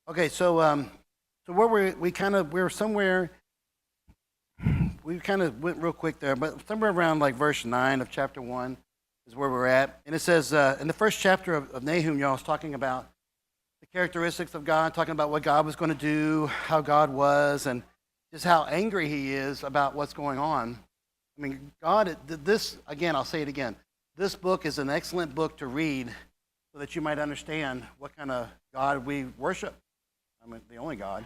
Okay, so where we're somewhere. We kind of went real quick there, but somewhere around like verse 9 of chapter 1 is where we're at. And it says, in the first chapter of Nahum, y'all was talking about the characteristics of God, talking about what God was going to do, how God was, and just how angry he is about what's going on. I mean, God, this, again, I'll say it again. This book is an excellent book to read so that you might understand what kind of God we worship. I mean, the only God.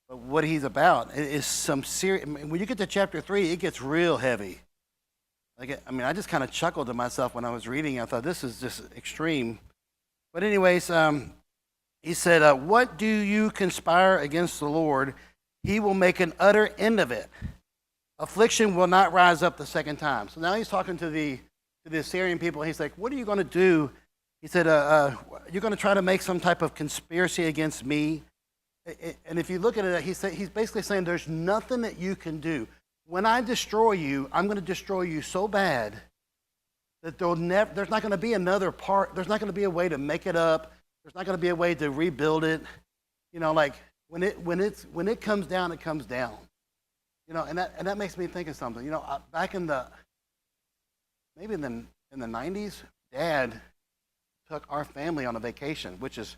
But what he's about is some serious. I mean, when you get to chapter 3, it gets real heavy. I just kind of chuckled to myself when I was reading. I thought, this is just extreme. But anyways, he said, what do you conspire against the Lord? He will make an utter end of it. Affliction will not rise up the second time. So now he's talking to the Assyrian people. He's like, what are you going to do? He said, you're going to try to make some type of conspiracy against me. And if you look at it, he's basically saying there's nothing that you can do. When I destroy you, I'm going to destroy you so bad that there's not going to be another part. There's not going to be a way to make it up. There's not going to be a way to rebuild it. You know, like when it comes down, it comes down. You know, and that makes me think of something. You know, back in the 90s, Dad took our family on a vacation, which is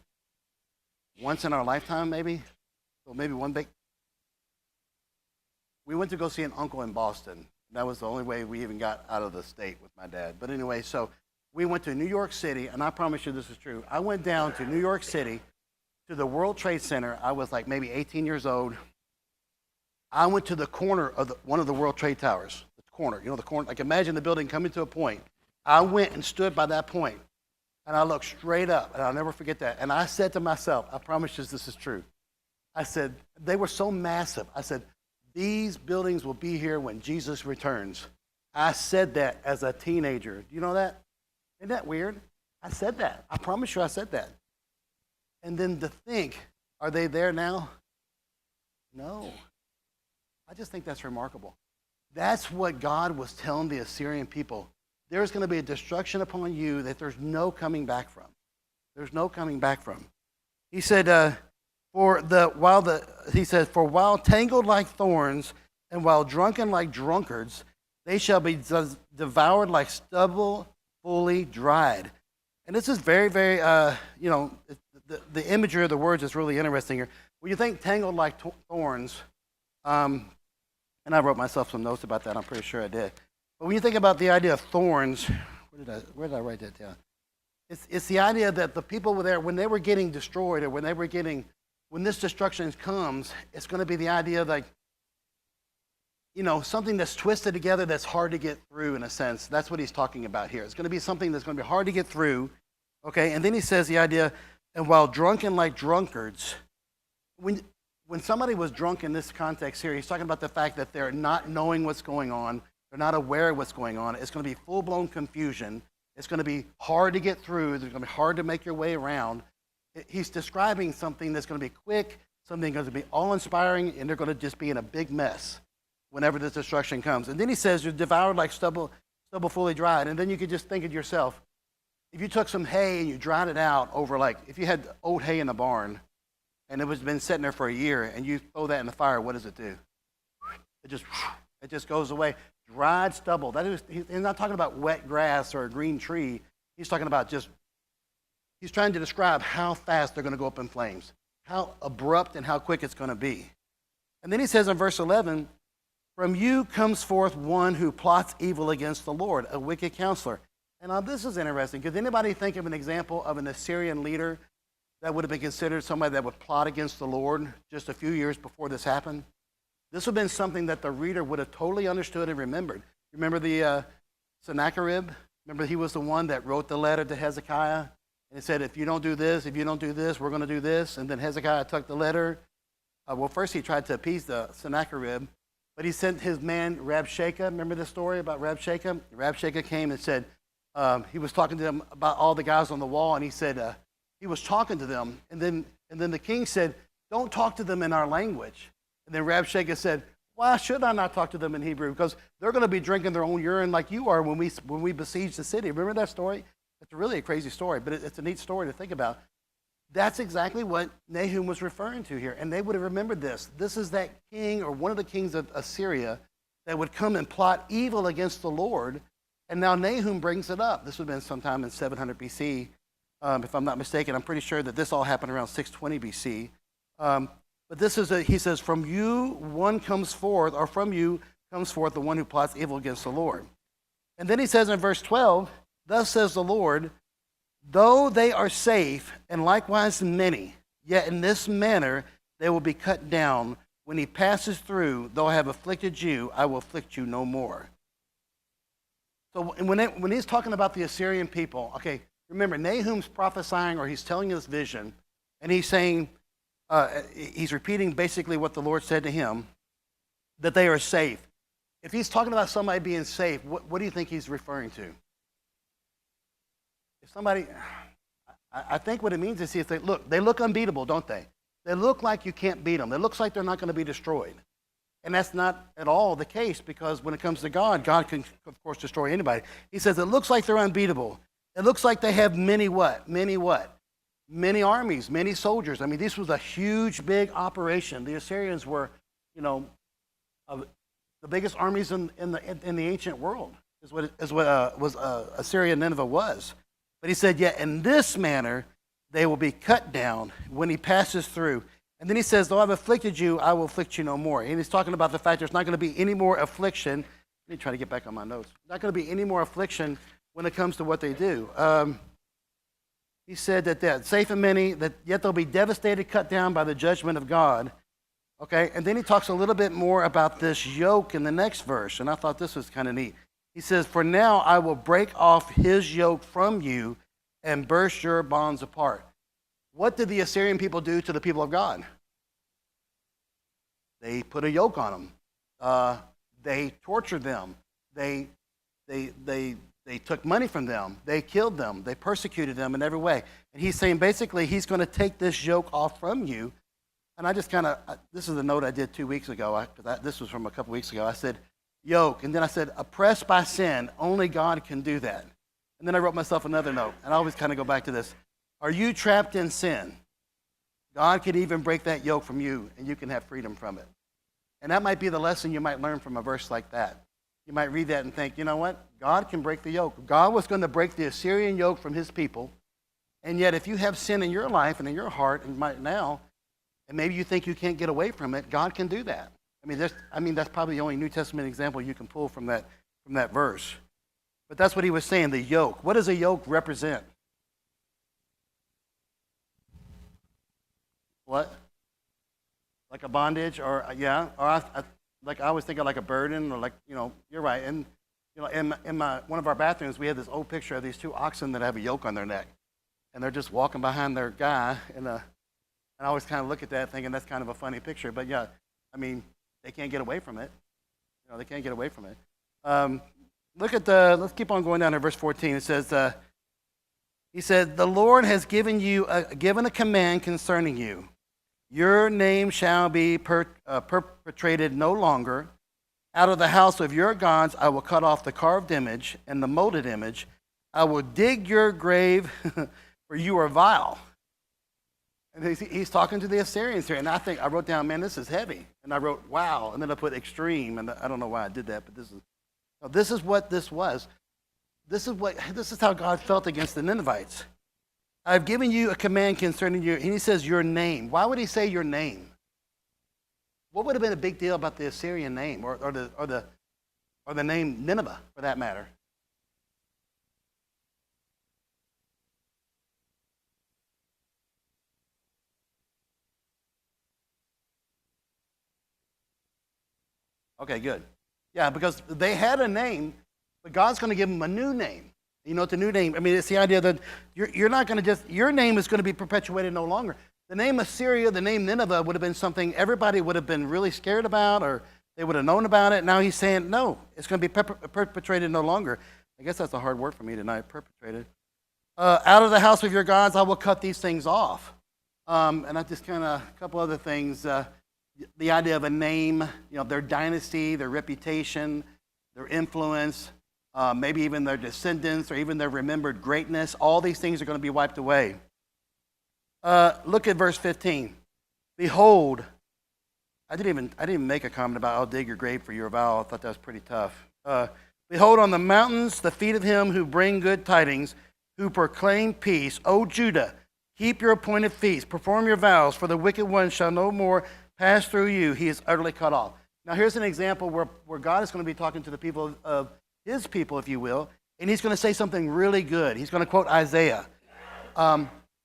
once in our lifetime, maybe. So maybe one big. We went to go see an uncle in Boston. That was the only way we even got out of the state with my dad. But anyway, so we went to New York City, and I promise you this is true. I went down to New York City to the World Trade Center. I was like maybe 18 years old. I went to the corner of one of the World Trade Towers. The corner, the corner. Like imagine the building coming to a point. I went and stood by that point. And I looked straight up, and I'll never forget that. And I said to myself, I promise you this is true. I said, they were so massive. I said, these buildings will be here when Jesus returns. I said that as a teenager. Do you know that? Isn't that weird? I said that. I promise you I said that. And then to think, are they there now? No. I just think that's remarkable. That's what God was telling the Assyrian people. There's going to be a destruction upon you that there's no coming back from. There's no coming back from. He said, for while tangled like thorns and while drunken like drunkards, they shall be devoured like stubble fully dried. And this is very, very, the imagery of the words is really interesting here. When you think tangled like thorns, and I wrote myself some notes about that. I'm pretty sure I did. But when you think about the idea of thorns, where did I write that down? It's the idea that the people were there, when they were getting destroyed or when this destruction comes, it's going to be the idea of like, something that's twisted together that's hard to get through in a sense. That's what he's talking about here. It's going to be something that's going to be hard to get through, okay? And then he says the idea, and while drunken like drunkards, when somebody was drunk in this context here, he's talking about the fact that they're not knowing what's going on. They're not aware of what's going on. It's going to be full-blown confusion. It's going to be hard to get through. It's going to be hard to make your way around. He's describing something that's going to be quick, something that's going to be all-inspiring, and they're going to just be in a big mess whenever this destruction comes. And then he says, you're devoured like stubble fully dried. And then you could just think of yourself, if you took some hay and you dried it out over if you had old hay in the barn, and it was been sitting there for a year, and you throw that in the fire, what does it do? It just goes away. Dried stubble. He's not talking about wet grass or a green tree. He's talking about he's trying to describe how fast they're going to go up in flames, how abrupt and how quick it's going to be. And then he says in verse 11, from you comes forth one who plots evil against the Lord, a wicked counselor. And now this is interesting. Does anybody think of an example of an Assyrian leader that would have been considered somebody that would plot against the Lord just a few years before this happened? This would have been something that the reader would have totally understood and remembered. Remember the Sennacherib? Remember he was the one that wrote the letter to Hezekiah? And it said, if you don't do this, we're going to do this. And then Hezekiah took the letter. First he tried to appease the Sennacherib, but he sent his man Rabshakeh. Remember the story about Rabshakeh? Rabshakeh came and said, he was talking to them about all the guys on the wall, and he said, he was talking to them. And then the king said, don't talk to them in our language. And then Rabshakeh said, why should I not talk to them in Hebrew? Because they're going to be drinking their own urine like you are when we besiege the city. Remember that story? It's really a crazy story, but it's a neat story to think about. That's exactly what Nahum was referring to here. And they would have remembered this. This is that king or one of the kings of Assyria that would come and plot evil against the Lord. And now Nahum brings it up. This would have been sometime in 700 BC, if I'm not mistaken. I'm pretty sure that this all happened around 620 BC. But this is, he says, from you one comes forth, or from you comes forth the one who plots evil against the Lord. And then he says in verse 12, thus says the Lord, though they are safe, and likewise many, yet in this manner they will be cut down. When he passes through, though I have afflicted you, I will afflict you no more. So when he's talking about the Assyrian people, okay, remember, Nahum's prophesying, or he's telling this vision, and he's saying, he's repeating basically what the Lord said to him, that they are safe. If he's talking about somebody being safe, what do you think he's referring to? If somebody, I think what it means is they look unbeatable, don't they? They look like you can't beat them. It looks like they're not going to be destroyed. And that's not at all the case, because when it comes to God, God can, of course, destroy anybody. He says it looks like they're unbeatable. It looks like they have many what? Many what? Many armies, many soldiers. I mean, this was a huge, big operation. The Assyrians were, the biggest armies in the ancient world is what Assyria and Nineveh was. But he said, yet in this manner they will be cut down when he passes through. And then he says, though I've afflicted you, I will afflict you no more. And he's talking about the fact there's not going to be any more affliction. Let me try to get back on my notes. Not going to be any more affliction when it comes to what they do. He said that safe and many, that yet they'll be devastated, cut down by the judgment of God. Okay, and then he talks a little bit more about this yoke in the next verse, and I thought this was kind of neat. He says, for now I will break off his yoke from you and burst your bonds apart. What did the Assyrian people do to the people of God? They put a yoke on them. They tortured them. They took money from them. They killed them. They persecuted them in every way. And he's saying basically he's going to take this yoke off from you. And I just this is a note I did 2 weeks ago. This was from a couple weeks ago. I said, yoke. And then I said, oppressed by sin, only God can do that. And then I wrote myself another note. And I always kind of go back to this. Are you trapped in sin? God could even break that yoke from you, and you can have freedom from it. And that might be the lesson you might learn from a verse like that. You might read that and think, you know what? God can break the yoke. God was going to break the Assyrian yoke from his people. And yet if you have sin in your life and in your heart, and right now, and maybe you think you can't get away from it, God can do that. I mean, that's probably the only New Testament example you can pull from that verse. But that's what he was saying, the yoke. What does a yoke represent? What? Like a bondage, or yeah, or I always think of like a burden, or like, you're right. And in one of our bathrooms, we had this old picture of these two oxen that have a yoke on their neck, and they're just walking behind their guy, and I always kind of look at that thinking that's kind of a funny picture. But yeah, I mean, they can't get away from it. They can't get away from it. Let's keep on going down to verse 14. It says, he said, the Lord has given a command concerning you. Your name shall be perpetrated no longer. Out of the house of your gods I will cut off the carved image and the molded image. I will dig your grave, for you are vile. And he's talking to the Assyrians here. And I wrote down, man, this is heavy. And I wrote, wow. And then I put extreme. And I don't know why I did that, but this is what this was. This is how God felt against the Ninevites. I've given you a command concerning you. And he says your name. Why would he say your name? What would have been a big deal about the Assyrian name, or the name Nineveh, for that matter? Okay, good. Yeah, because they had a name, but God's going to give them a new name. You know what the new name? I mean, it's the idea that you're not going to your name is going to be perpetuated no longer. The name Assyria, the name Nineveh would have been something everybody would have been really scared about, or they would have known about it. Now he's saying, no, it's going to be perpetrated no longer. I guess that's a hard word for me tonight, perpetrated. Out of the house of your gods, I will cut these things off. And I just a couple other things. The idea of a name, their dynasty, their reputation, their influence, maybe even their descendants, or even their remembered greatness. All these things are going to be wiped away. Look at verse 15. Behold, I didn't even make a comment about I'll dig your grave for your vow. I thought that was pretty tough. Behold, on the mountains the feet of him who bring good tidings, who proclaim peace. O Judah, keep your appointed feasts, perform your vows, for the wicked one shall no more pass through you. He is utterly cut off. Now here's an example where God is going to be talking to the people of his people, if you will, and he's going to say something really good. He's going to quote Isaiah.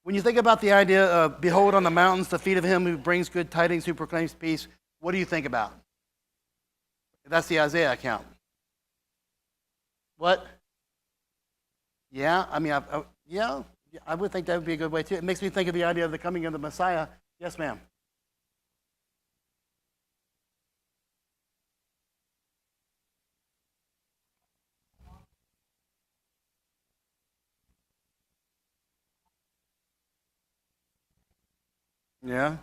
When you think about the idea of, behold on the mountains the feet of him who brings good tidings, who proclaims peace, what do you think about? That's the Isaiah account. What? Yeah, I mean, I would think that would be a good way too. It makes me think of the idea of the coming of the Messiah. Yes, ma'am. Yeah.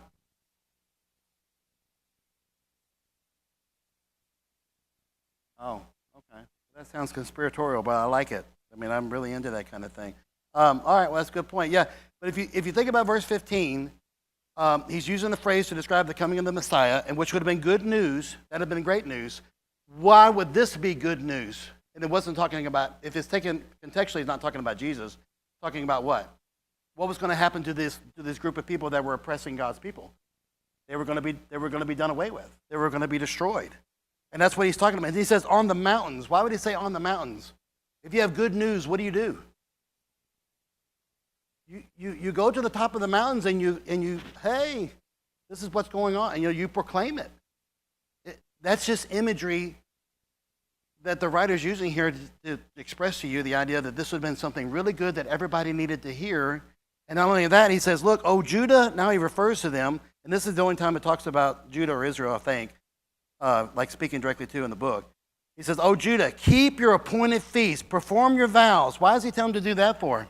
Oh, okay. That sounds conspiratorial, but I like it. I mean, I'm really into that kind of thing. All right, well, that's a good point. Yeah, but if you think about verse 15, he's using the phrase to describe the coming of the Messiah, and which would have been good news. That would have been great news. Why would this be good news? And it wasn't talking about, if it's taken contextually, it's not talking about Jesus. It's talking about what? What was going to happen to this group of people that were oppressing God's people? They were going to be done away with. They were going to be destroyed. And that's what he's talking about. And he says on the mountains. Why would he say on the mountains? If you have good news, what do? You go to the top of the mountains and you hey, this is what's going on, and you proclaim it. That's just imagery that the writer's using here to express to you the idea that this would have been something really good that everybody needed to hear. And not only that, he says, look, O Judah, now he refers to them, and this is the only time it talks about Judah or Israel, I think, like speaking directly to in the book. He says, O Judah, keep your appointed feasts, perform your vows. Why does he tell them to do that for?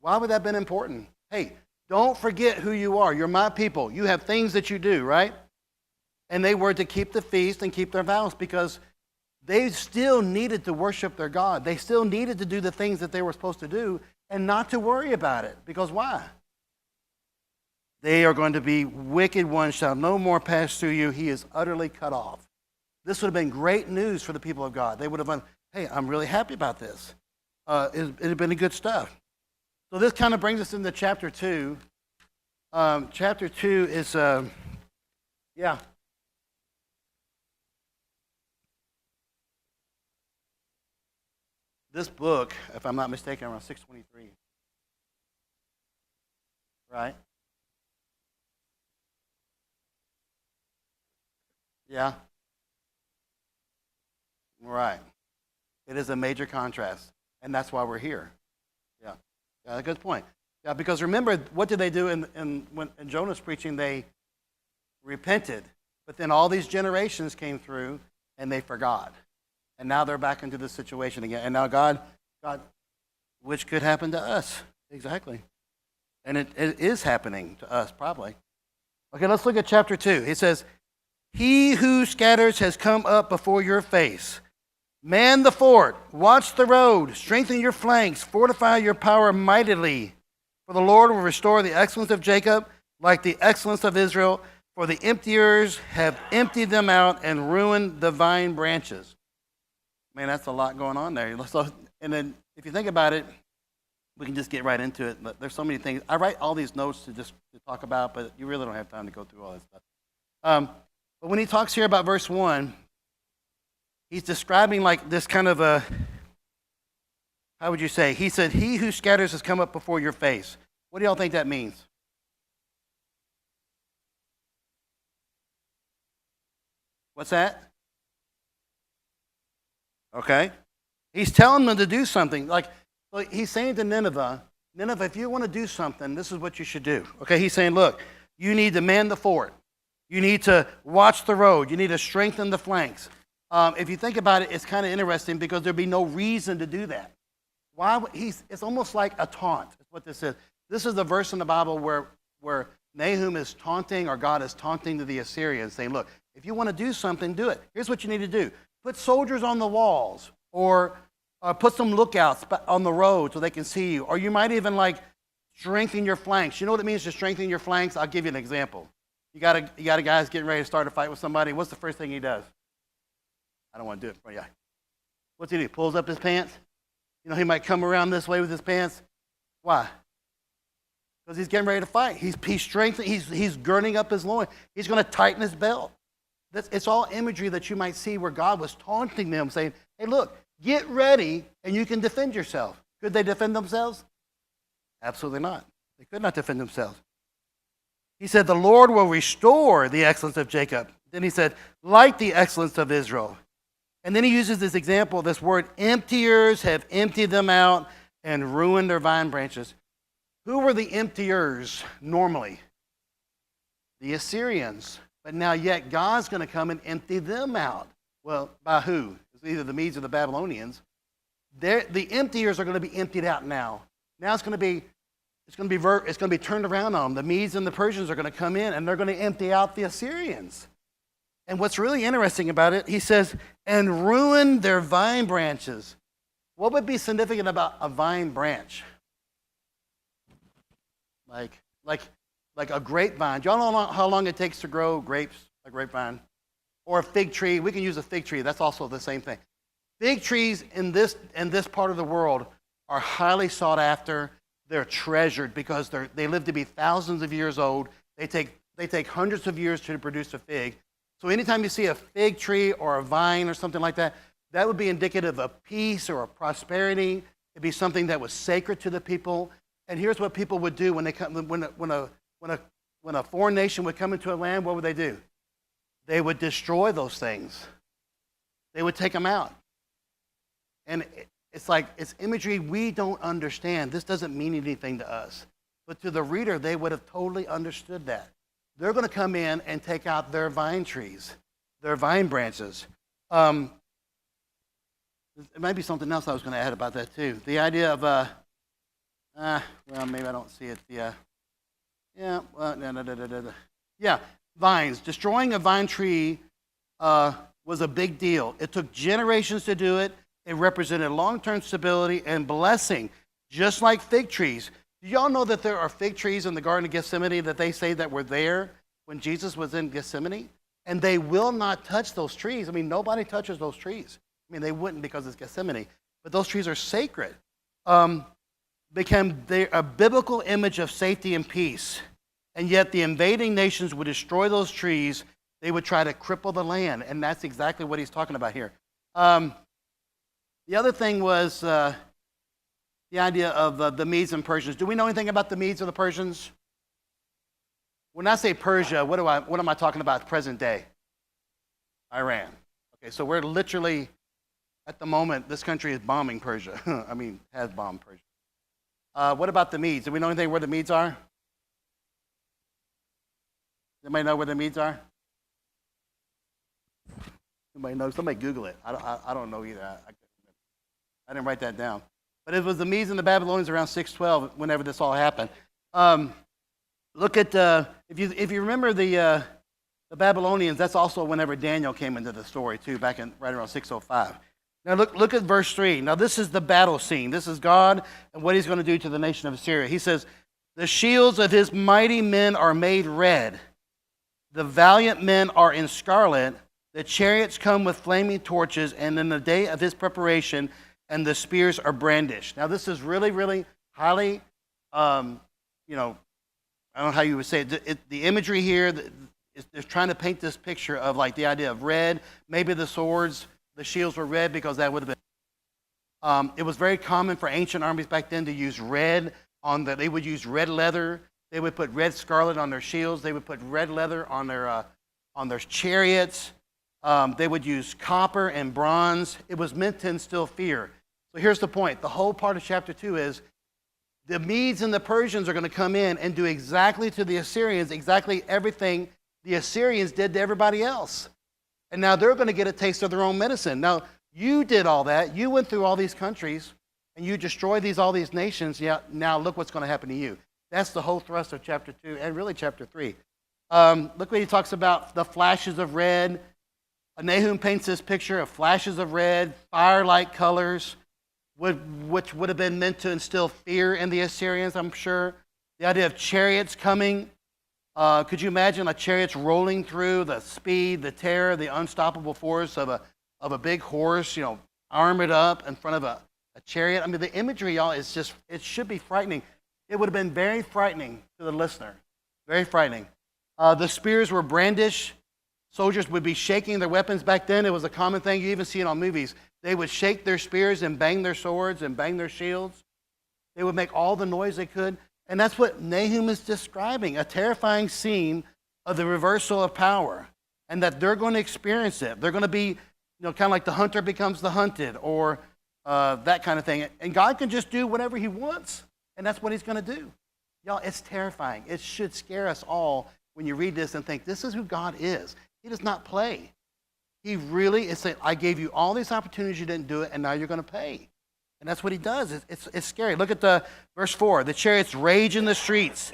Why would that have been important? Hey, don't forget who you are. You're my people. You have things that you do, right? And they were to keep the feast and keep their vows because they still needed to worship their God. They still needed to do the things that they were supposed to do and not to worry about it. Because why? They are going to be wicked ones, shall no more pass through you. He is utterly cut off. This would have been great news for the people of God. They would have been, hey, I'm really happy about this. It would have been good stuff. So this kind of brings us into chapter 2. Chapter 2 is, This book, if I'm not mistaken, around 623. Right? Yeah. Right. It is a major contrast, and that's why we're here. Yeah. Yeah, good point. Yeah, because remember, what did they do when Jonah's preaching? They repented, but then all these generations came through, and they forgot. And now they're back into this situation again. And now God, which could happen to us. Exactly. And it is happening to us, probably. Okay, let's look at chapter 2. He says, He who scatters has come up before your face. Man the fort, watch the road, strengthen your flanks, fortify your power mightily. For the Lord will restore the excellence of Jacob like the excellence of Israel. For the emptiers have emptied them out and ruined the vine branches. Man, that's a lot going on there. So, and then if you think about it, we can just get right into it. There's so many things. I write all these notes to talk about, but you really don't have time to go through all that stuff. But when he talks here about verse 1, he's describing like this kind of a, how would you say? He said, He who scatters has come up before your face. What do y'all think that means? What's that? Okay. He's telling them to do something. Like he's saying to Nineveh, if you want to do something, this is what you should do. Okay, he's saying, look, you need to man the fort. You need to watch the road. You need to strengthen the flanks. If you think about it, it's kind of interesting because there'd be no reason to do that. It's almost like a taunt, is what this is. This is the verse in the Bible where Nahum is taunting, or God is taunting to the Assyrians, saying, look, if you want to do something, do it. Here's what you need to do. Put soldiers on the walls, or put some lookouts on the road so they can see you. Or you might even strengthen your flanks. You know what it means to strengthen your flanks? I'll give you an example. You got a guy who's getting ready to start a fight with somebody. What's the first thing he does? I don't want to do it for you. What's he do? Pulls up his pants. You know, he might come around this way with his pants. Why? Because he's getting ready to fight. He's strengthening. He's girding up his loin. He's going to tighten his belt. It's all imagery that you might see where God was taunting them, saying, hey, look, get ready and you can defend yourself. Could they defend themselves? Absolutely not. They could not defend themselves. He said, the Lord will restore the excellence of Jacob. Then he said, like the excellence of Israel. And then he uses this example, this word, emptiers have emptied them out and ruined their vine branches. Who were the emptiers normally? The Assyrians. But now yet God's going to come and empty them out. Well, by who? It's either the Medes or the Babylonians. The emptiers are going to be emptied out now. Now it's going to be turned around on them. The Medes and the Persians are going to come in and they're going to empty out the Assyrians. And what's really interesting about it, he says, and ruin their vine branches. What would be significant about a vine branch? Like a grapevine. Do y'all know how long it takes to grow grapes, a grapevine? Or a fig tree. We can use a fig tree. That's also the same thing. Fig trees in this part of the world are highly sought after. They're treasured because they live to be thousands of years old. They take hundreds of years to produce a fig. So anytime you see a fig tree or a vine or something like that, that would be indicative of peace or of prosperity. It'd be something that was sacred to the people. And here's what people would do when a foreign nation would come into a land. What would they do? They would destroy those things. They would take them out. And it's imagery we don't understand. This doesn't mean anything to us. But to the reader, they would have totally understood that. They're going to come in and take out their vine trees, their vine branches. There might be something else I was going to add about that too. The idea of, well, maybe I don't see it. Yeah, vines. Destroying a vine tree was a big deal. It took generations to do it. It represented long-term stability and blessing, just like fig trees. Do y'all know that there are fig trees in the Garden of Gethsemane that they say that were there when Jesus was in Gethsemane? And they will not touch those trees. I mean, nobody touches those trees. I mean, they wouldn't because it's Gethsemane. But those trees are sacred. Became a biblical image of safety and peace. And yet the invading nations would destroy those trees. They would try to cripple the land. And that's exactly what he's talking about here. The other thing was the idea of the Medes and Persians. Do we know anything about the Medes or the Persians? When I say Persia, what am I talking about present day? Iran. Okay, so we're literally, at the moment, this country is bombing Persia. I mean, has bombed Persia. What about the Medes? Do we know anything where the Medes are? Anybody know where the Medes are? Anybody know? Somebody Google it. I don't know either. I didn't write that down. But it was the Medes and the Babylonians around 612 whenever this all happened. Look at, if you remember the Babylonians, that's also whenever Daniel came into the story too, back in right around 605. Now look at verse 3. Now this is the battle scene. This is God and what he's going to do to the nation of Assyria. He says, the shields of his mighty men are made red. The valiant men are in scarlet. The chariots come with flaming torches, and in the day of his preparation, and the spears are brandished. Now this is really, really highly, I don't know how you would say it. The imagery here is trying to paint this picture of like the idea of red. Maybe the swords, the shields were red because that would have been. It was very common for ancient armies back then to use red they would use red leather. They would put red scarlet on their shields. They would put red leather on their chariots. They would use copper and bronze. It was meant to instill fear. So here's the point. The whole part of chapter 2 is the Medes and the Persians are going to come in and do exactly to the Assyrians exactly everything the Assyrians did to everybody else. And now they're going to get a taste of their own medicine. Now, you did all that. You went through all these countries, and you destroyed all these nations. Yeah, now look what's going to happen to you. That's the whole thrust of chapter 2 and really chapter 3. Look what he talks about, the flashes of red. Nahum paints this picture of flashes of red, fire-like colors, which would have been meant to instill fear in the Assyrians, I'm sure. The idea of chariots coming. Could you imagine like chariots rolling through, the speed, the terror, the unstoppable force of a big horse, armored up in front of a chariot? I mean, the imagery, y'all, is just, it should be frightening. It would have been very frightening to the listener. Very frightening. The spears were brandished. Soldiers would be shaking their weapons. Back then, it was a common thing. You even see it on movies. They would shake their spears and bang their swords and bang their shields. They would make all the noise they could. And that's what Nahum is describing, a terrifying scene of the reversal of power, and that they're going to experience it. They're going to be, kind of like the hunter becomes the hunted, or that kind of thing. And God can just do whatever he wants, and that's what he's going to do. Y'all, it's terrifying. It should scare us all when you read this and think, this is who God is. He does not play. He really is saying, I gave you all these opportunities, you didn't do it, and now you're going to pay. And that's what he does. It's scary. Look at the verse 4. The chariots rage in the streets.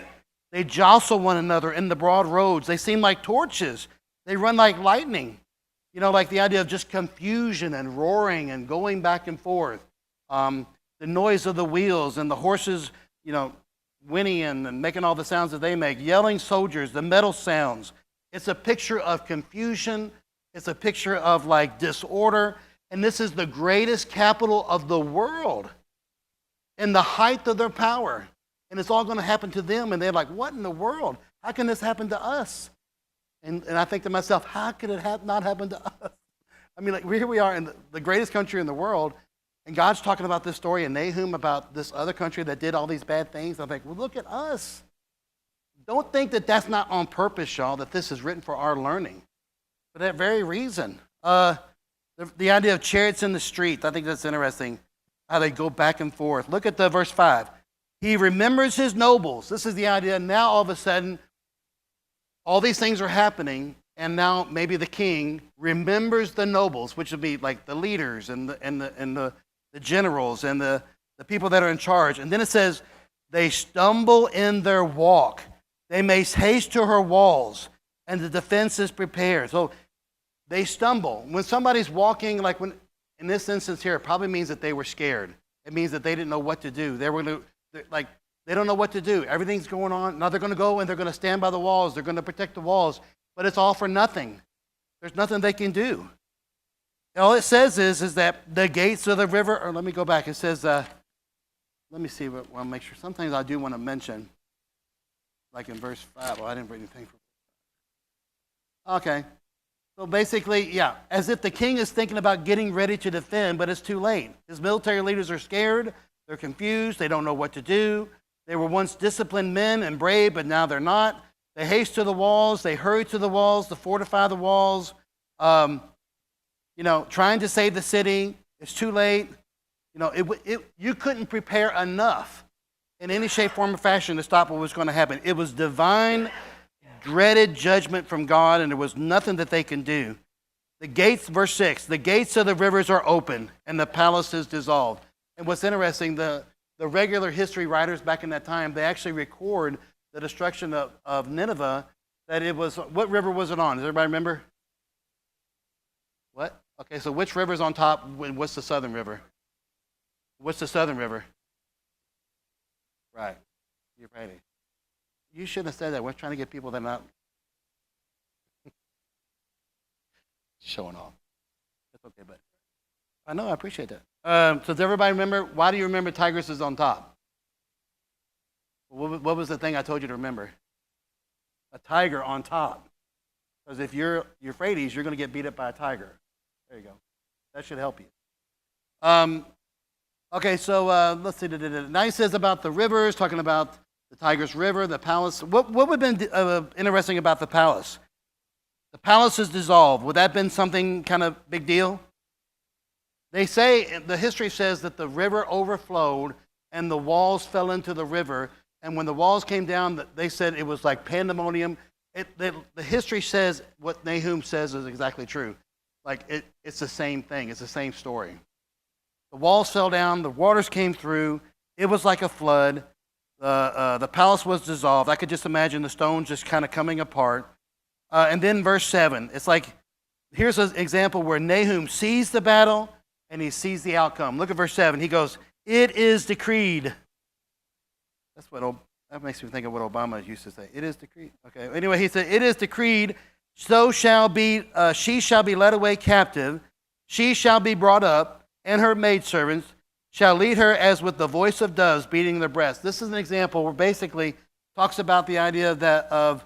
They jostle one another in the broad roads. They seem like torches. They run like lightning. Like the idea of just confusion and roaring and going back and forth. The noise of the wheels and the horses, whinnying and making all the sounds that they make. Yelling soldiers, the metal sounds. It's a picture of confusion. It's a picture of like disorder. And this is the greatest capital of the world in the height of their power. And it's all going to happen to them. And they're like, what in the world? How can this happen to us? And I think to myself, how could it not happen to us? I mean, like here we are in the greatest country in the world. And God's talking about this story in Nahum about this other country that did all these bad things. I think, well, look at us. Don't think that that's not on purpose, y'all, that this is written for our learning. For that very reason. The idea of chariots in the street, I think that's interesting, how they go back and forth. Look at the verse 5. He remembers his nobles. This is the idea. Now all of a sudden, all these things are happening, and now maybe the king remembers the nobles, which would be like the leaders and the generals and the people that are in charge. And then it says, they stumble in their walk. They make haste to her walls, and the defense is prepared. So they stumble. When somebody's walking, like when in this instance here, it probably means that they were scared. It means that they didn't know what to do. They don't know what to do. Everything's going on. Now they're going to go and they're going to stand by the walls. They're going to protect the walls. But it's all for nothing. There's nothing they can do. And all it says is that the gates of the river, or let me go back. It says, let me see, I'll make sure. Sometimes I do want to mention, like in verse 5. Well, I didn't bring anything for. Okay. So basically, yeah, as if the king is thinking about getting ready to defend, but it's too late. His military leaders are scared. They're confused. They don't know what to do. They were once disciplined men and brave, but now they're not. They haste to the walls. They hurry to the walls to fortify the walls. Trying to save the city. It's too late. You couldn't prepare enough in any shape, form, or fashion to stop what was going to happen. It was divine dreaded judgment from God, and there was nothing that they can do. The gates, verse 6, the gates of the rivers are open, and the palace is dissolved. And what's interesting, the regular history writers back in that time, they actually record the destruction of Nineveh, that it was, what river was it on? Does everybody remember? What? Okay, so which river's on top, and what's the southern river? What's the southern river? Right. You're ready. You shouldn't have said that. We're trying to get people that are not showing off. That's okay, but I know, I appreciate that. So does everybody remember? Why do you remember Tigris is on top? What was the thing I told you to remember? A tiger on top. Because if you're Euphrates, you're going to get beat up by a tiger. There you go. That should help you. Okay, so let's see. Now he says about the rivers, talking about the Tigris River, the palace. What would have been interesting about the palace? The palace is dissolved. Would that have been something kind of big deal? They say, the history says that the river overflowed and the walls fell into the river. And when the walls came down, they said it was like pandemonium. The history says what Nahum says is exactly true. Like it's the same thing. It's the same story. The walls fell down. The waters came through. It was like a flood. The palace was dissolved. I could just imagine the stones just kind of coming apart. And then verse 7, it's like, here's an example where Nahum sees the battle and he sees the outcome. Look at verse 7. He goes, it is decreed. That makes me think of what Obama used to say. It is decreed. Okay. Anyway, he said, it is decreed, so shall be, she shall be led away captive, she shall be brought up, and her maidservants shall lead her as with the voice of doves beating their breasts. This is an example where basically talks about the idea that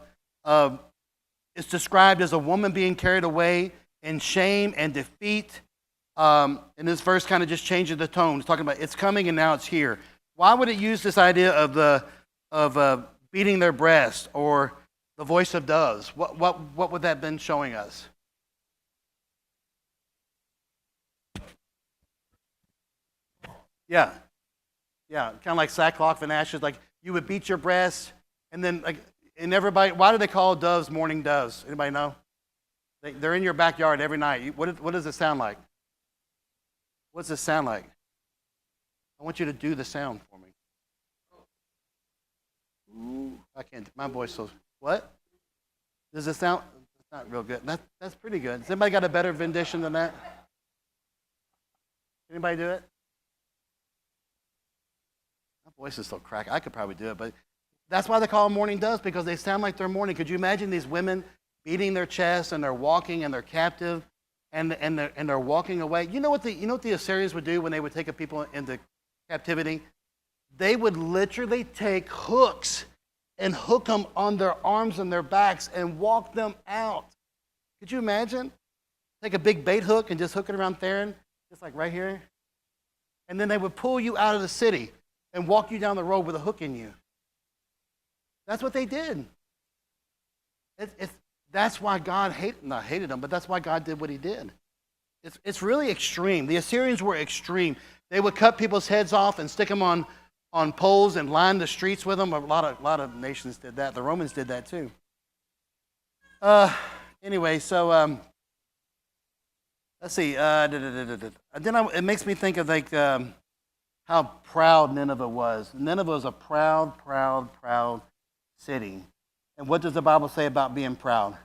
it's described as a woman being carried away in shame and defeat. And this verse kind of just changes the tone. It's talking about it's coming and now it's here. Why would it use this idea of beating their breast or the voice of doves? What would that have been showing us? Yeah, kind of like sackcloth and ashes. Like you would beat your breast, and then and everybody. Why do they call doves morning doves? Anybody know? They're in your backyard every night. What does it sound like? What does it sound like? I want you to do the sound for me. Ooh, I can't. My voice so. What? Does it sound? It's not real good. That's pretty good. Has anybody got a better rendition than that? Anybody do it? My voice is so cracked. I could probably do it, but that's why they call them morning doves, because they sound like they're mourning. Could you imagine these women beating their chests and they're walking and they're captive and they're walking away? You know what the Assyrians would do when they would take a people into captivity? They would literally take hooks and hook them on their arms and their backs and walk them out. Could you imagine? Take a big bait hook and just hook it around Theron, just like right here. And then they would pull you out of the city and walk you down the road with a hook in you. That's what they did. That's why God hated them, but that's why God did what he did. It's really extreme. The Assyrians were extreme. They would cut people's heads off and stick them on poles and line the streets with them. A lot of nations did that. The Romans did that too. Anyway, so let's see. Then it makes me think of how proud Nineveh was. Nineveh was a proud city. And what does the Bible say about being proud?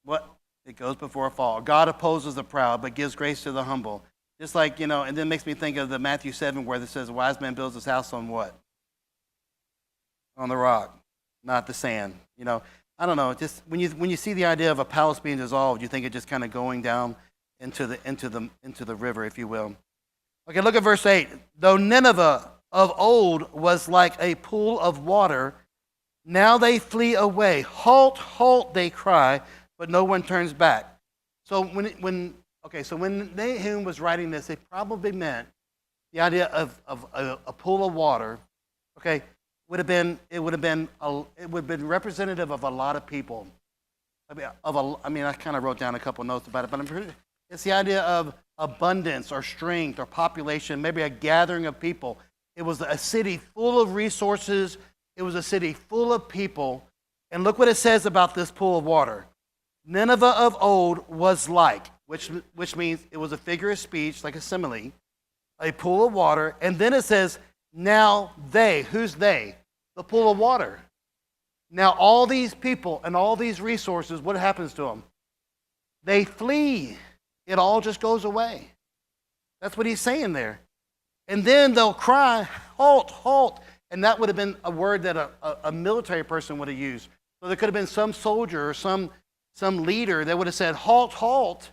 What? It goes before a fall. God opposes the proud, but gives grace to the humble. Just like, and then it makes me think of the Matthew 7 where it says, a wise man builds his house on what? On the rock, not the sand. I don't know. Just when you see the idea of a palace being dissolved, you think it just kind of going down into the river, if you will. Okay, look at verse 8. Though Nineveh of old was like a pool of water, now they flee away. Halt, halt, they cry, but no one turns back. So when Nahum was writing this, it probably meant the idea of a pool of water. Okay, it would have been representative of a lot of people. I kind of wrote down a couple notes about it, but it's the idea of abundance or strength or population, maybe a gathering of people. It was a city full of resources. It was a city full of people. And look what it says about this pool of water. Nineveh of old was like, which means it was a figure of speech, like a simile, a pool of water. And then it says, now they, who's they? The pool of water. Now all these people and all these resources, what happens to them? They flee. It all just goes away. That's what he's saying there. And then they'll cry, halt, halt. And that would have been a word that a military person would have used. So there could have been some soldier or some leader that would have said, halt, halt.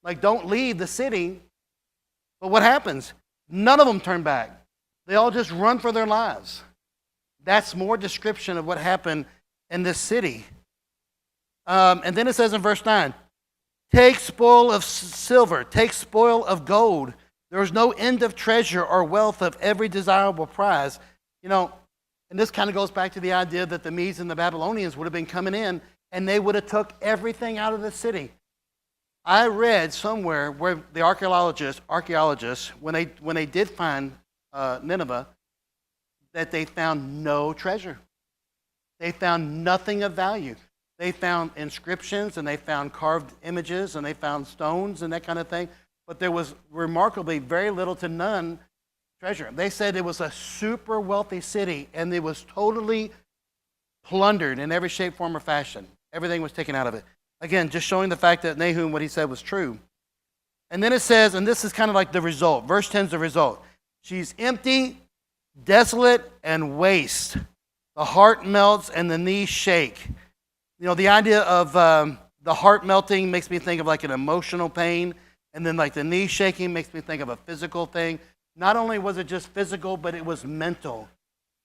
Like, don't leave the city. But what happens? None of them turn back. They all just run for their lives. That's more description of what happened in this city. And then it says in verse 9, take spoil of silver, take spoil of gold. There is no end of treasure or wealth of every desirable prize. And this kind of goes back to the idea that the Medes and the Babylonians would have been coming in and they would have took everything out of the city. I read somewhere where the archaeologists, when they did find Nineveh, that they found no treasure. They found nothing of value. They found inscriptions and they found carved images and they found stones and that kind of thing. But there was remarkably very little to none treasure. They said it was a super wealthy city and it was totally plundered in every shape, form, or fashion. Everything was taken out of it. Again, just showing the fact that Nahum, what he said was true. And then it says, and this is kind of like the result. Verse 10 is the result. She's empty, desolate and waste. The heart melts and the knees shake. You know, the idea of the heart melting makes me think of like an emotional pain, and then like the knee shaking makes me think of a physical thing. Not only was it just physical, but it was mental.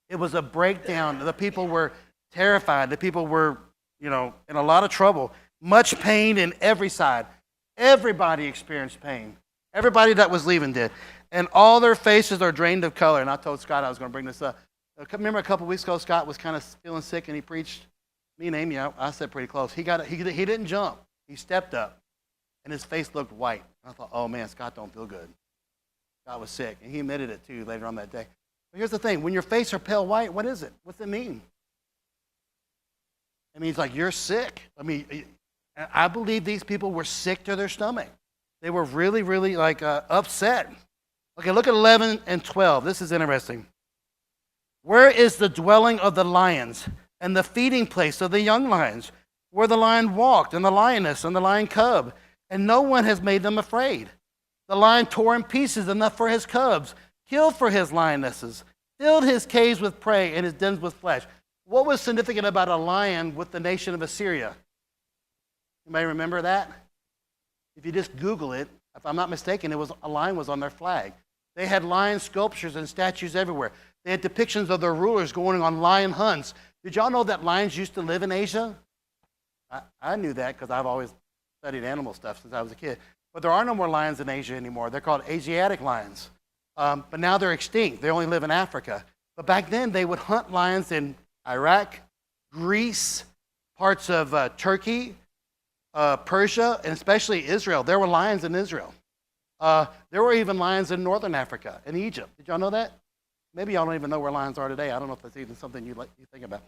It was a breakdown. The people were terrified. The people were, in a lot of trouble. Much pain in every side. Everybody experienced pain. Everybody that was leaving did. And all their faces are drained of color. And I told Scott I was going to bring this up. Remember a couple weeks ago, Scott was kind of feeling sick and he preached. Me and Amy, I sat pretty close. He didn't jump. He stepped up. And his face looked white. I thought, oh man, Scott don't feel good. Scott was sick. And he admitted it too later on that day. But here's the thing. When your face are pale white, what is it? What's it mean? It means like you're sick. I mean, I believe these people were sick to their stomach. They were really, really like upset. Okay, look at 11 and 12. This is interesting. Where is the dwelling of the lions and the feeding place of the young lions, where the lion walked and the lioness and the lion cub, and no one has made them afraid? The lion tore in pieces enough for his cubs, killed for his lionesses, filled his caves with prey and his dens with flesh. What was significant about a lion with the nation of Assyria? Anybody remember that? If you just Google it, if I'm not mistaken, a lion was on their flag. They had lion sculptures and statues everywhere. They had depictions of their rulers going on lion hunts. Did y'all know that lions used to live in Asia? I knew that because I've always studied animal stuff since I was a kid. But there are no more lions in Asia anymore. They're called Asiatic lions. But now they're extinct. They only live in Africa. But back then, they would hunt lions in Iraq, Greece, parts of Turkey, Persia, and especially Israel. There were lions in Israel. There were even lions in northern Africa, in Egypt. Did y'all know that? Maybe y'all don't even know where lions are today. I don't know if that's even something you think about.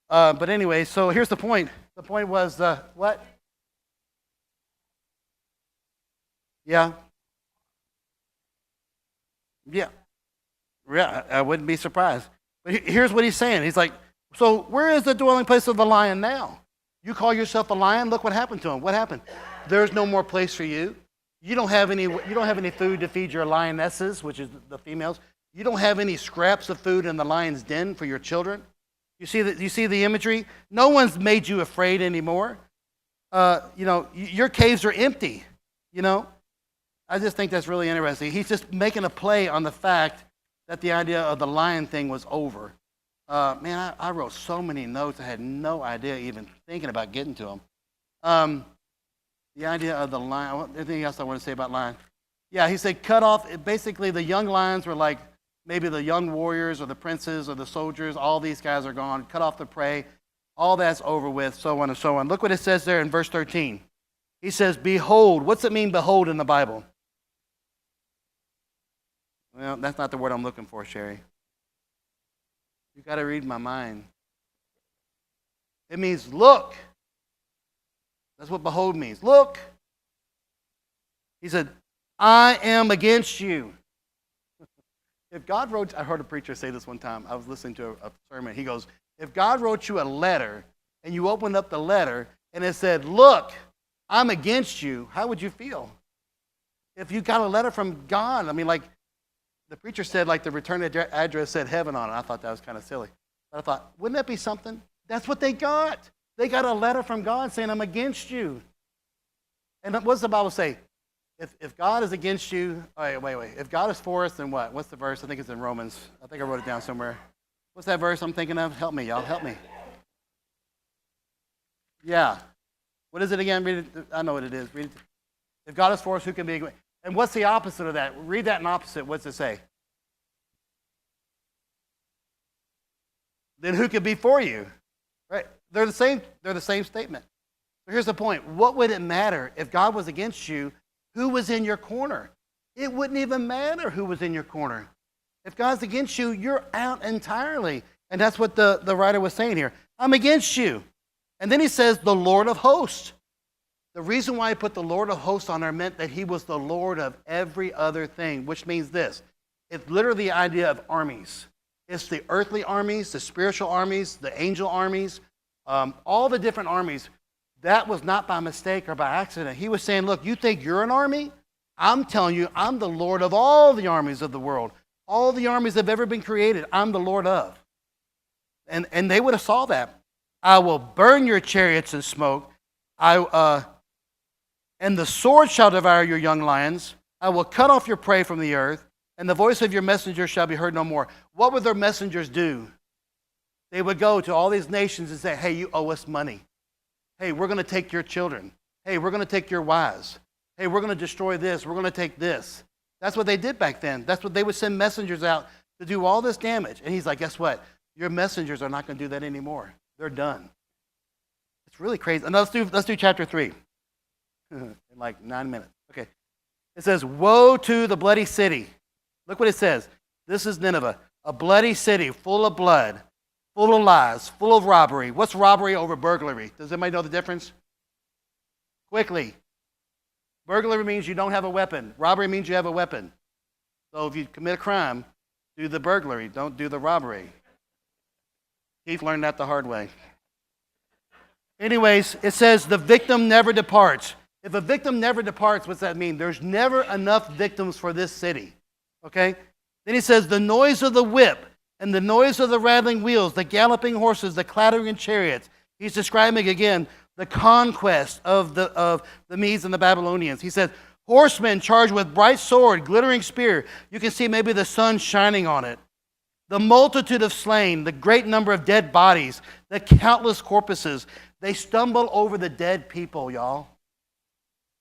But anyway, so here's the point. The point was what? Yeah. Yeah. Yeah, I wouldn't be surprised. But here's what he's saying. He's like, so where is the dwelling place of the lion now? You call yourself a lion? Look what happened to him. What happened? There's no more place for you. You don't have any food to feed your lionesses, which is the females. You don't have any scraps of food in the lion's den for your children. You see the imagery? No one's made you afraid anymore. Your caves are empty. I just think that's really interesting. He's just making a play on the fact that the idea of the lion thing was over. Man, I wrote so many notes. I had no idea even thinking about getting to them. The idea of the lion. Anything else I want to say about lion? Yeah, he said cut off. Basically, the young lions were like maybe the young warriors or the princes or the soldiers. All these guys are gone. Cut off the prey. All that's over with, so on and so on. Look what it says there in verse 13. He says, behold. What's it mean, behold, in the Bible? Well, that's not the word I'm looking for, Sherry. You've got to read my mind. It means look. That's what behold means. Look. He said, I am against you. If God wrote, I heard a preacher say this one time. I was listening to a sermon. He goes, if God wrote you a letter and you opened up the letter and it said, look, I'm against you, how would you feel? If you got a letter from God, I mean, like the preacher said, like the return address said heaven on it. I thought that was kind of silly. But I thought, wouldn't that be something? That's what they got. They got a letter from God saying, I'm against you. And what does the Bible say? If God is against you, wait. If God is for us, then what? What's the verse? I think it's in Romans. I think I wrote it down somewhere. What's that verse I'm thinking of? Help me, y'all. Help me. Yeah. What is it again? Read it. I know what it is. Read it. If God is for us, who can be against? And what's the opposite of that? Read that in opposite. What's it say? Then who could be for you? Right? They're the same statement. So here's the point. What would it matter if God was against you? Who was in your corner? It wouldn't even matter who was in your corner. If God's against you, you're out entirely. And that's what the writer was saying here. I'm against you. And then he says, the Lord of hosts. The reason why he put the Lord of hosts on there meant that he was the Lord of every other thing, which means this. It's literally the idea of armies. It's the earthly armies, the spiritual armies, the angel armies, all the different armies. That was not by mistake or by accident. He was saying, look, you think you're an army? I'm telling you, I'm the Lord of all the armies of the world. all the armies that have ever been created, I'm the Lord of. And they would have saw that. I will burn your chariots in smoke. And the sword shall devour your young lions. I will cut off your prey from the earth, and the voice of your messengers shall be heard no more. What would their messengers do? They would go to all these nations and say, hey, you owe us money. Hey, we're going to take your children. Hey, we're going to take your wives. Hey, we're going to destroy this. We're going to take this. That's what they did back then. That's what they would send messengers out to do all this damage. And he's like, guess what? Your messengers are not going to do that anymore. They're done. It's really crazy. And let's do chapter 3 in like 9 minutes. Okay. It says, woe to the bloody city. Look what it says. This is Nineveh, a bloody city full of blood, full of lies, full of robbery. What's robbery over burglary? Does anybody know the difference? Quickly. Burglary means you don't have a weapon. Robbery means you have a weapon. So if you commit a crime, do the burglary. Don't do the robbery. Keith learned that the hard way. Anyways, it says the victim never departs. If a victim never departs, what's that mean? There's never enough victims for this city. Okay? Then he says the noise of the whip and the noise of the rattling wheels, the galloping horses, the clattering chariots. He's describing again the conquest of the Medes and the Babylonians. He says, horsemen charged with bright sword, glittering spear. You can see maybe the sun shining on it. The multitude of slain, the great number of dead bodies, the countless corpses. They stumble over the dead people, y'all.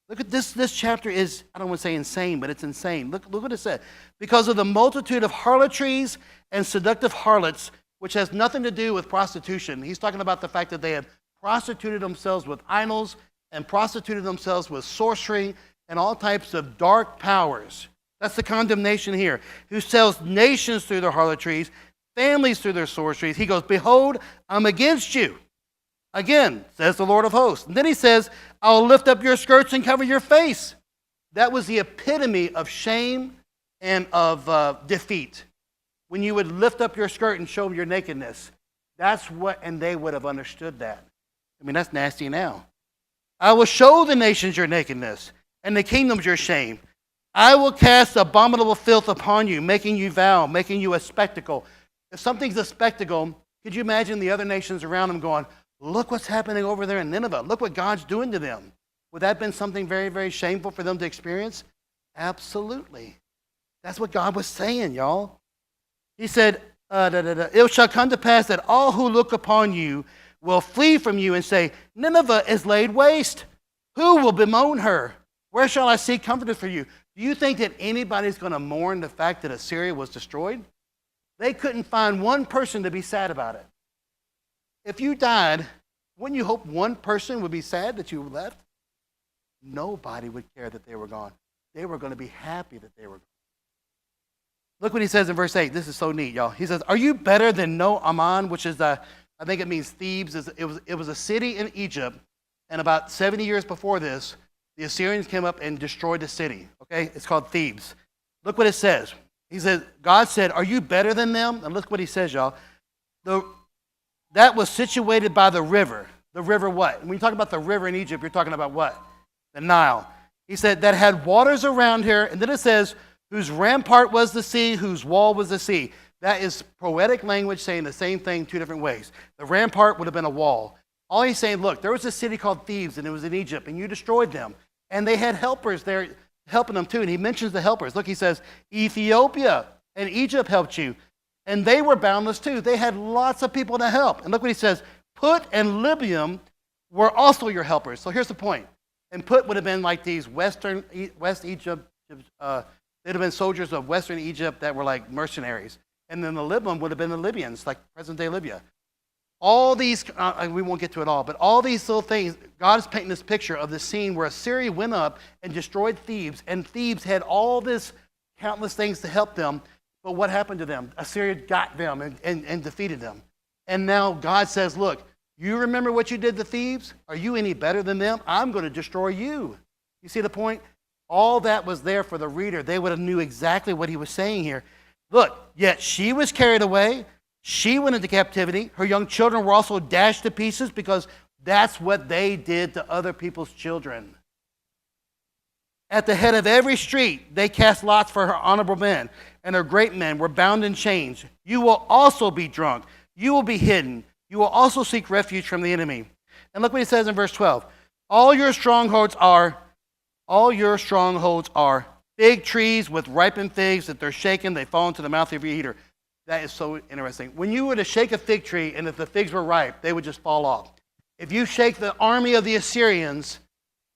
Look at this. This chapter is, I don't want to say insane, but it's insane. Look what it said. Because of the multitude of harlotries and seductive harlots, which has nothing to do with prostitution. He's talking about the fact that they have prostituted themselves with idols and prostituted themselves with sorcery and all types of dark powers. That's the condemnation here. Who sells nations through their harlotries, families through their sorceries. He goes, behold, I'm against you. Again, says the Lord of hosts. And then he says, I'll lift up your skirts and cover your face. That was the epitome of shame and of defeat. When you would lift up your skirt and show your nakedness. That's what, and they would have understood that. I mean, that's nasty now. I will show the nations your nakedness and the kingdoms your shame. I will cast abominable filth upon you, making you vow, making you a spectacle. If something's a spectacle, could you imagine the other nations around them going, look what's happening over there in Nineveh. Look what God's doing to them. Would that have been something very, very shameful for them to experience? Absolutely. That's what God was saying, y'all. He said, it shall come to pass that all who look upon you will flee from you and say, Nineveh is laid waste. Who will bemoan her? Where shall I seek comfort for you? Do you think that anybody's going to mourn the fact that Assyria was destroyed? They couldn't find one person to be sad about it. If you died, wouldn't you hope one person would be sad that you left? Nobody would care that they were gone. They were going to be happy that they were gone. Look what he says in verse 8. This is so neat, y'all. He says, are you better than Nahum, which is I think it means Thebes. It was a city in Egypt, and about 70 years before this, the Assyrians came up and destroyed the city. Okay? It's called Thebes. Look what it says. He says, God said, are you better than them? And look what he says, y'all. That was situated by the river. The river what? When you talk about the river in Egypt, you're talking about what? The Nile. He said that had waters around here, and then it says, whose rampart was the sea, whose wall was the sea. That is poetic language saying the same thing two different ways. The rampart would have been a wall. All he's saying, look, there was a city called Thebes, and it was in Egypt, and you destroyed them. And they had helpers there helping them too. And he mentions the helpers. Look, he says, Ethiopia and Egypt helped you. And they were boundless too. They had lots of people to help. And look what he says, Put and Libya were also your helpers. So here's the point. And Put would have been like these West Egypt, they'd have been soldiers of Western Egypt that were like mercenaries. And then the Libyan would have been the Libyans, like present-day Libya. All these, we won't get to it all, but all these little things, God is painting this picture of the scene where Assyria went up and destroyed Thebes, and Thebes had all this countless things to help them, but what happened to them? Assyria got them and defeated them. And now God says, look, you remember what you did to Thebes? Are you any better than them? I'm going to destroy you. You see the point? All that was there for the reader. They would have knew exactly what he was saying here. Look, yet she was carried away. She went into captivity. Her young children were also dashed to pieces because that's what they did to other people's children. At the head of every street, they cast lots for her honorable men, and her great men were bound in chains. You will also be drunk. You will be hidden. You will also seek refuge from the enemy. And look what he says in verse 12. All your strongholds are fig trees with ripened figs. That they're shaken, they fall into the mouth of your eater. That is so interesting. When you were to shake a fig tree, and if the figs were ripe, they would just fall off. If you shake the army of the Assyrians,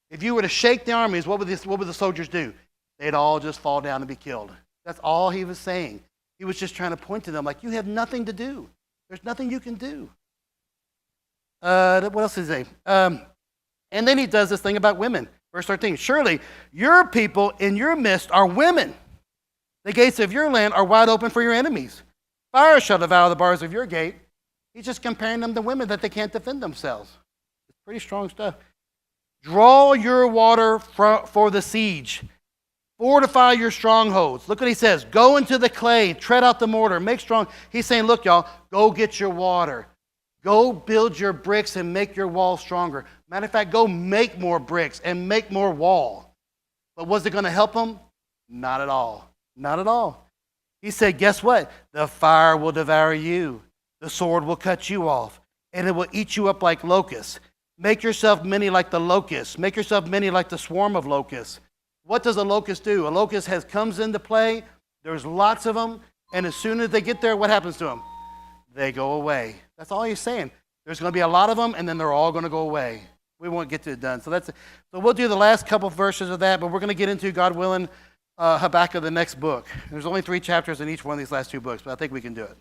if you were to shake the armies, what would the soldiers do? They'd all just fall down and be killed. That's all he was saying. He was just trying to point to them like, you have nothing to do. There's nothing you can do. What else does he say? And then he does this thing about women. Verse 13, surely your people in your midst are women. The gates of your land are wide open for your enemies. Fire shall devour the bars of your gate. He's just comparing them to women that they can't defend themselves. It's pretty strong stuff. Draw your water for the siege. Fortify your strongholds. Look what he says. Go into the clay, tread out the mortar, make strong. He's saying, look, y'all, go get your water. Go build your bricks and make your wall stronger. Matter of fact, go make more bricks and make more wall. But was it going to help them? Not at all. Not at all. He said, guess what? The fire will devour you. The sword will cut you off, and it will eat you up like locusts. Make yourself many like the locusts. Make yourself many like the swarm of locusts. What does a locust do? A locust comes into play. There's lots of them, and as soon as they get there, what happens to them? They go away. That's all he's saying. There's going to be a lot of them, and then they're all going to go away. We won't get to it done. So we'll do the last couple verses of that, but we're going to get into, God willing, Habakkuk, the next book. There's only 3 chapters in each one of these last 2 books, but I think we can do it.